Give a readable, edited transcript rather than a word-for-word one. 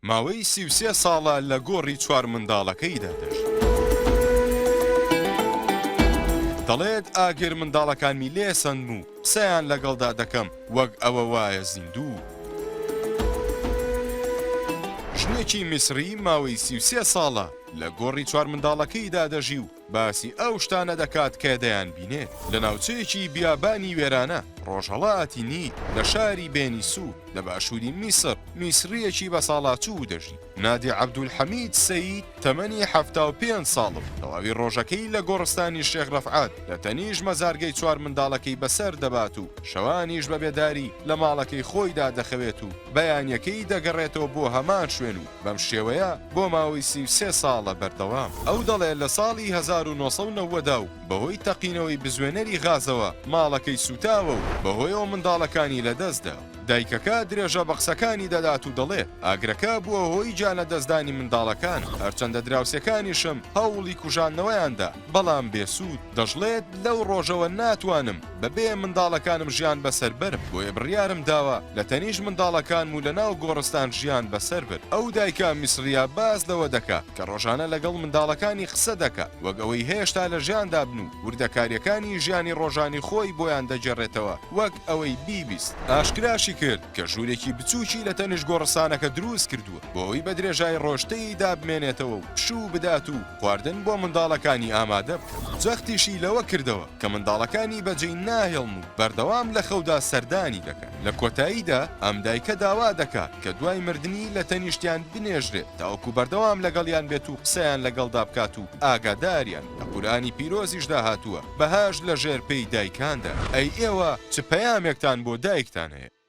ماوەی 33 ساڵە لە گۆڕی چوار منداڵەکەیدا دەژی. دەڵێت ئاگر منداڵەکانمی لێسەند و قسەیان لەگەڵدا دەکەم وەک ئەوە وایە زیندوو. ژنێکی میسری ماوەی 33 ساڵە لە گۆڕی چوار منداڵەکەیدا دەژی و باسی ئەو شتانە دەکات کە دەیان بینێت لە ناوچەیەکی بیابانی وێرانە ڕۆژهەڵاتی نیل لە شاری بێنی سوود لە باشووری میسر میسریەکی بە ساڵاچوو دەژی. نادی عەبدولحەمید سەید تەمەنی 75 ساڵم تەواوی ڕۆژەکەی لە گۆڕستانی شێخ ڕەفعات لە تەنیژ مەزارگەی چوار منداڵەکەی بەسەر دەبات و شەوانیش بە بێداری لە ماڵەکەی خۆیدا دەخەوێت و بەیانیەکەی دەگەڕێتەوە بۆ هەمان شوێن و بەم شێوەیە بۆ ماوەی 33 ساڵە بەردەوام. ئەو دەڵێت لە ساڵی 1990دا و بەهۆی تەقینەوەی بزوێنەری غازەوە ماڵەکەی سوتاوە و بەهۆیەوە منداڵەکانی لەدەستدا. دایکەکە درێژە بە قسەکانی دەدات و دەڵێت ئاگرەکە بووە هۆی جانە دەستدانی منداڵەکان هەرچەندە دراوسەکانیشم هەوڵی کوژانەوەیاندا بەڵام بێسوود دەژڵێت لەو ڕۆژەوە ناتوانم بەبێ منداڵەکانم ژیان بەسەر برم بۆیە بڕیارم داوە لە تەنیژ منداڵەکان و لە ناو گۆڕستان ژیان بەسەر بر. ئەو دایکە میسریا باز لەوە دەکات کە ڕۆژانە لەگەڵ منداڵەکانی قسە دەکات وەک ئەوەی هێشتا لە ژیاندا بن و وردەکاریەکانی ژیانی ڕۆژانی خۆی بۆیان دەجێڕێتەوە وەک ئەوەی بیبیست. ئاشکراشی کرد کە ژوورێکی بچووکی لە تەنیژ گۆڕستانەکە دروست کردووە بۆ ئەوەی بە درێژای ڕۆژتەی دابمێنێتەوە و شوو بدات و خواردن بۆ منداڵەکانی ئامادە بکات. جەختیشی لەوە کردەوە کە منداڵەکانی بەجێی ناهێڵن و بەردەوام لە خەودا سەردانی دەکەن. لە کۆتاییدا ئەم دایکە داوا دەکات کە دوای مردنی لە تەنیشتیان بنێژرێت تاوەکو بەردەوام لەگەڵیان بێت و قسەیان لەگەڵدا بکات و ئاگاداریان لە قورئانی پیرۆزیشدا هاتووە بەهاش لە ژێر پێی دایکاندا. ئەی ئێوە چ پەیامێکتان بۆ دایکتان هەیە؟